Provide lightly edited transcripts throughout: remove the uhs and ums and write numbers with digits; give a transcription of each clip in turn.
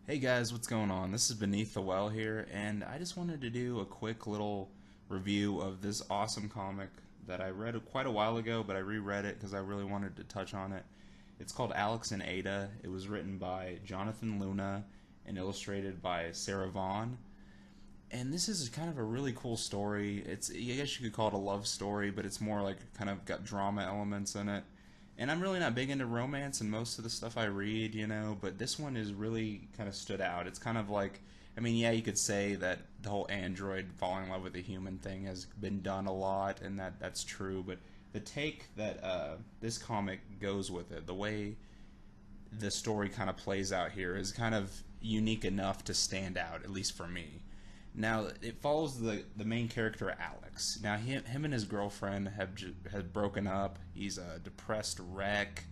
Hey guys, what's going on? This is Beneath the Well here, and I just wanted to do a quick little review of this awesome comic that I read quite a while ago, but I reread it because I really wanted to touch on it. It's called Alex and Ada. It was written by Jonathan Luna and illustrated by Sarah Vaughn. And this is kind of a really cool story. I guess you could call it a love story, but it's more like kind of got drama elements in it. And I'm really not big into romance and most of the stuff I read, but this one is really kind of stood out. It's kind of like, I mean, yeah, you could say that the whole android falling in love with a human thing has been done a lot, and that's true, but the take that this comic goes with it, the way the story kind of plays out here is kind of unique enough to stand out, at least for me. Now it follows the main character Alex. Now him and his girlfriend have broken up. He's a depressed wreck.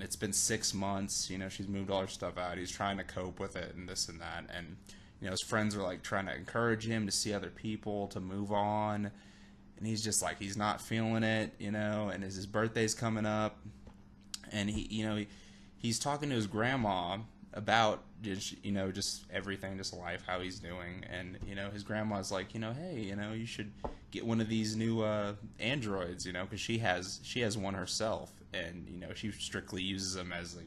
It's been 6 months. She's moved all her stuff out. He's trying to cope with it and this and that. And his friends are like trying to encourage him to see other people, to move on. And he's just like he's not feeling it. And as his birthday's coming up, and he's talking to his grandma about just everything, just life, how he's doing, and his grandma's like, hey, you should get one of these new androids, because she has one herself, and she strictly uses them as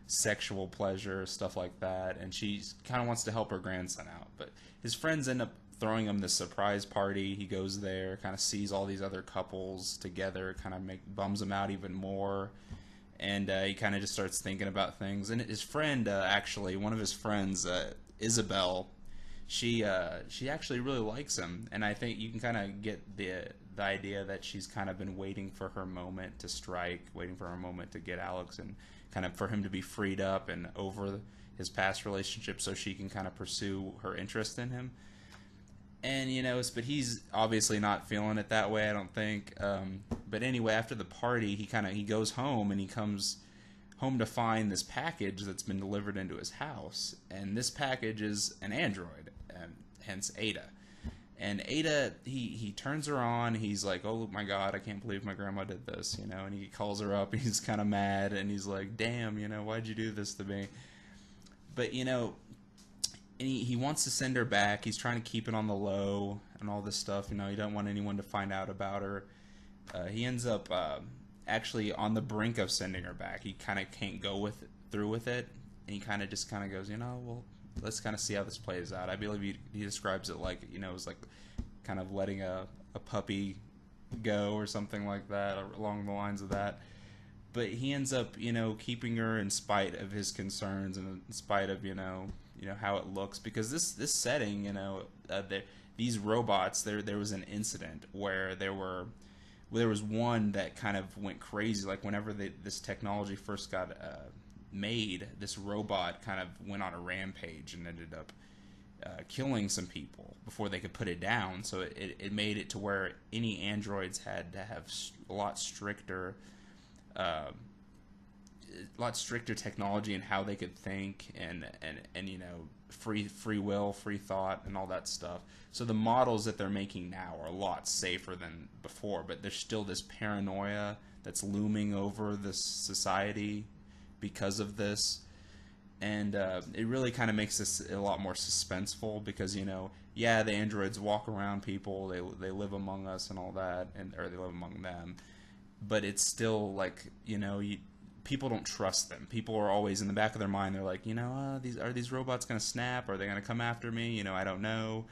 sexual pleasure, stuff like that, and she kind of wants to help her grandson out, but his friends end up throwing him this surprise party. He goes there, kind of sees all these other couples together, kind of bums him out even more, and he kind of just starts thinking about things. And his friend, actually, one of his friends, Isabel, she actually really likes him, and I think you can kind of get the idea that she's kind of been waiting for her moment to strike, waiting for her moment to get Alex, and kind of for him to be freed up and over his past relationship, so she can kind of pursue her interest in him. And but he's obviously not feeling it that way, I don't think. But anyway, after the party, he goes home, and he comes home to find this package that's been delivered into his house, and this package is an android, and hence Ada. And Ada, he turns her on. He's like, oh my god, I can't believe my grandma did this, and he calls her up, and he's kind of mad, and he's like, damn, why'd you do this to me? But and he wants to send her back. He's trying to keep it on the low and all this stuff. He don't want anyone to find out about her. He ends up actually on the brink of sending her back. He kind of can't go through with it, and he kind of goes, well, let's kind of see how this plays out. I believe he describes it like, it was like kind of letting a puppy go or something like that, along the lines of that. But he ends up, keeping her in spite of his concerns and in spite of, how it looks, because this setting, these robots, there was an incident where there was one that kind of went crazy. Like whenever this technology first got made, this robot kind of went on a rampage and ended up killing some people before they could put it down. So it made it to where any androids had to have uh, a lot stricter technology in how they could think, and free will, free thought, and all that stuff. So the models that they're making now are a lot safer than before, but there's still this paranoia that's looming over this society because of this. And it really kind of makes this a lot more suspenseful, because yeah, the androids walk around people, they live among us and all that, or they live among them, but it's still like, people don't trust them. People are always in the back of their mind. They're like, these robots gonna snap? Are they gonna come after me? I don't know.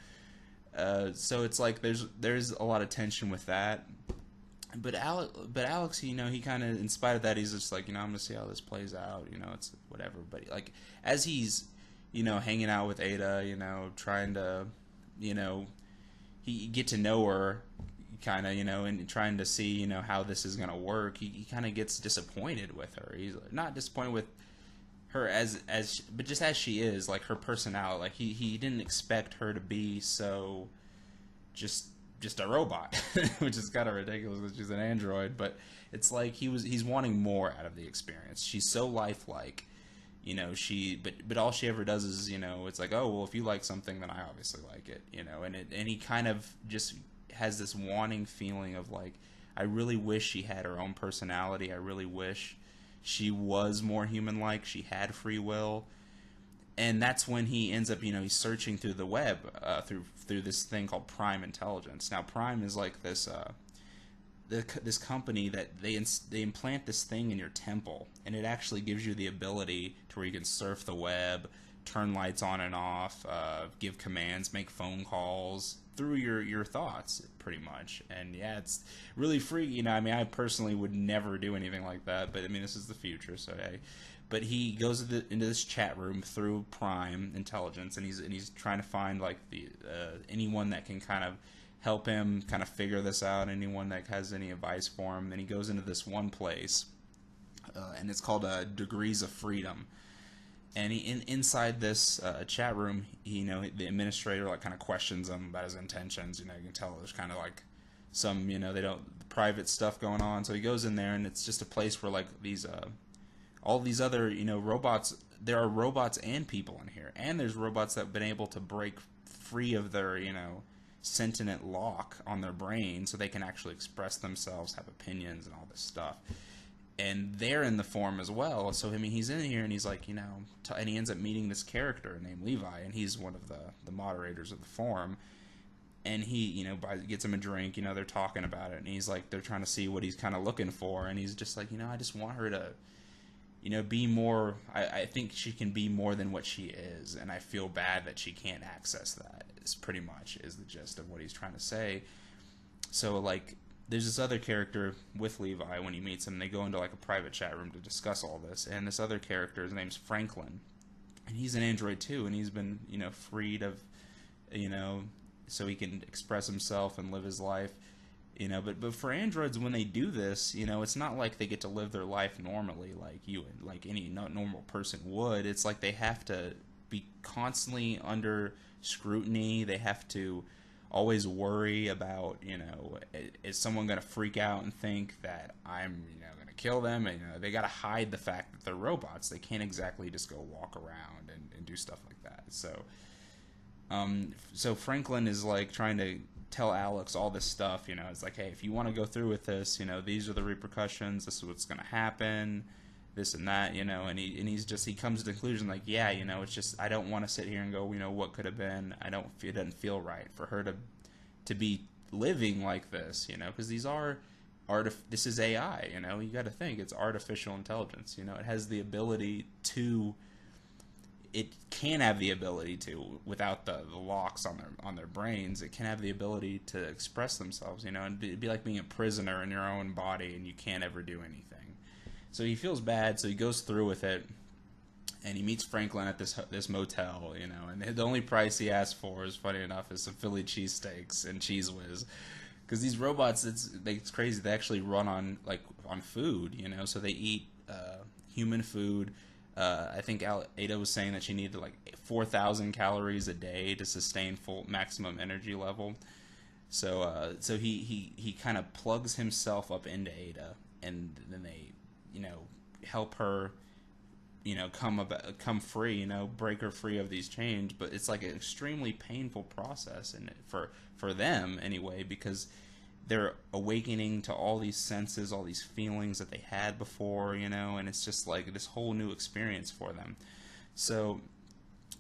So it's like there's a lot of tension with that. But Alex, he kind of, in spite of that, he's just like, I'm gonna see how this plays out. It's whatever. But like as he's, hanging out with Ada, trying to, he get to know her, kind of, and trying to see, how this is gonna work. He kind of gets disappointed with her. He's not disappointed with her but just as she is, like her personality. Like he didn't expect her to be so just a robot, which is kind of ridiculous because she's an android. But it's like he's wanting more out of the experience. She's so lifelike. But all she ever does is, it's like, oh well, if you like something, then I obviously like it. And he kind of just has this wanting feeling of like, I really wish she had her own personality. I really wish she was more human-like. She had free will. And that's when he ends up, he's searching through the web, through this thing called Prime Intelligence. Now, Prime is like this company that they implant this thing in your temple, and it actually gives you the ability to where you can surf the web, turn lights on and off, give commands, make phone calls through your thoughts, pretty much. And yeah, it's really free. I mean, I personally would never do anything like that, but I mean, this is the future, so hey. But he goes into this chat room through Prime Intelligence, and he's trying to find like the anyone that can kind of help him kind of figure this out, anyone that has any advice for him. And he goes into this one place, and it's called Degrees of Freedom. And inside this chat room, the administrator like kind of questions him about his intentions. You can tell there's kind of like some they don't private stuff going on. So he goes in there, and it's just a place where like these all these other robots. There are robots and people in here, and there's robots that have been able to break free of their sentient lock on their brain, so they can actually express themselves, have opinions, and all this stuff. And they're in the form as well. So I mean, he's in here, and he's like, and he ends up meeting this character named Levi, and he's one of the moderators of the forum. And he, gets him a drink. They're talking about it, and he's like, they're trying to see what he's kind of looking for, and he's just like, I just want her to, be more. I think she can be more than what she is, and I feel bad that she can't access that. Is pretty much is the gist of what he's trying to say. So like, there's this other character with Levi. When he meets him, they go into like a private chat room to discuss all this. And this other character, his name's Franklin, and he's an android too, and he's been freed of, so he can express himself and live his life. But for androids, when they do this, it's not like they get to live their life normally like any normal person would. It's like they have to be constantly under scrutiny. They have to always worry about, is someone going to freak out and think that I'm, going to kill them? And, they got to hide the fact that they're robots. They can't exactly just go walk around and do stuff like that. So Franklin is like trying to tell Alex all this stuff. It's like, hey, if you want to go through with this, these are the repercussions. This is what's going to happen. This and that, and he comes to the conclusion like, yeah, it's just, I don't want to sit here and go, what could have been. It doesn't feel right for her to be living like this, because these are this is AI, you got to think it's artificial intelligence. It has the ability to, it can have the ability to, without the locks on their brains, it can have the ability to express themselves, and it'd be like being a prisoner in your own body, and you can't ever do anything. So he feels bad, so he goes through with it, and he meets Franklin at this motel, and the only price he asks for, is funny enough, is some Philly cheesesteaks and Cheese Whiz. Because these robots, it's crazy, they actually run on food, so they eat human food. I think Ada was saying that she needed like 4,000 calories a day to sustain full maximum energy level. So he kind of plugs himself up into Ada, and then they help her come free, break her free of these chains. But it's like an extremely painful process, and for them anyway, because they're awakening to all these senses, all these feelings that they had before, and it's just like this whole new experience for them. So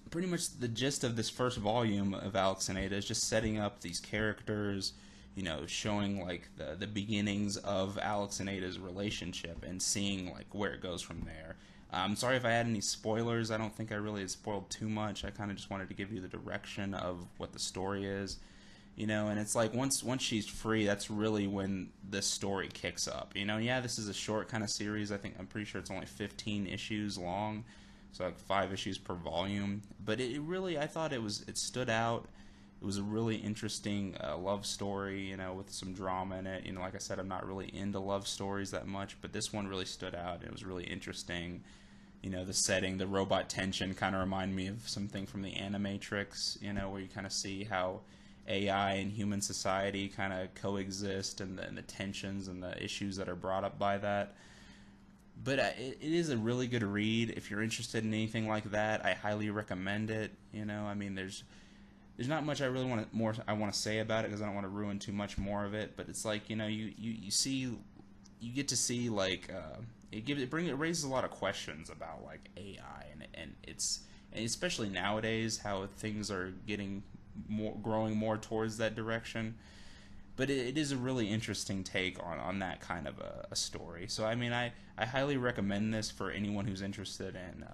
pretty much the gist of this first volume of Alex and Ada is just setting up these characters, showing like the beginnings of Alex and Ada's relationship, and seeing like where it goes from there. I'm sorry if I had any spoilers. I don't think I really had spoiled too much. I kind of just wanted to give you the direction of what the story is. And it's like once she's free, that's really when the story kicks up. Yeah, this is a short kind of series. I'm pretty sure it's only 15 issues long, so like 5 issues per volume. But it really, I thought it stood out. It was a really interesting love story, with some drama in it. Like I said, I'm not really into love stories that much, but this one really stood out. It was really interesting. The setting, the robot tension kind of reminded me of something from the Animatrix, where you kind of see how AI and human society kind of coexist, and the tensions and the issues that are brought up by that. But it is a really good read. If you're interested in anything like that, I highly recommend it. There's not much I really want to say about it, because I don't want to ruin too much more of it. But it's like, you get to see like it raises a lot of questions about like AI and and especially nowadays, how things are getting growing more towards that direction. But it is a really interesting take on that kind of a story. So I mean, I highly recommend this for anyone who's interested in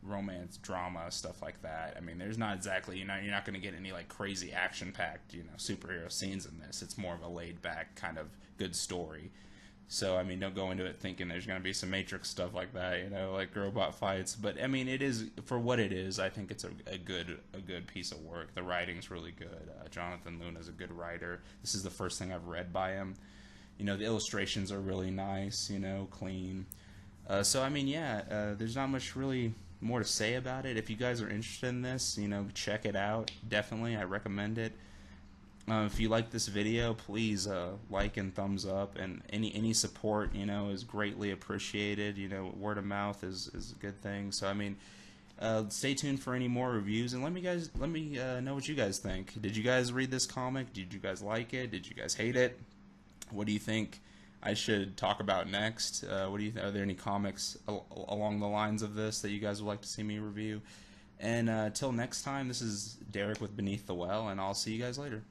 romance, drama, stuff like that. I mean, there's not exactly, you're not going to get any like crazy action packed superhero scenes in this. It's more of a laid back kind of good story. So I mean, don't go into it thinking there's going to be some Matrix stuff like that, like robot fights. But I mean, it is, for what it is, I think it's a good piece of work. The writing's really good. Jonathan Luna's a good writer. This is the first thing I've read by him. The illustrations are really nice, clean. So I mean, yeah, there's not much really more to say about it. If you guys are interested in this, check it out. Definitely, I recommend it. If you like this video, please like and thumbs up, and any support is greatly appreciated. Word of mouth is a good thing. So I mean, stay tuned for any more reviews, and let me know what you guys think. Did you guys read this comic? Did you guys like it? Did you guys hate it? What do you think I should talk about next? What do you are there any comics along the lines of this that you guys would like to see me review? And till next time, this is Derek with Beneath the Well, and I'll see you guys later.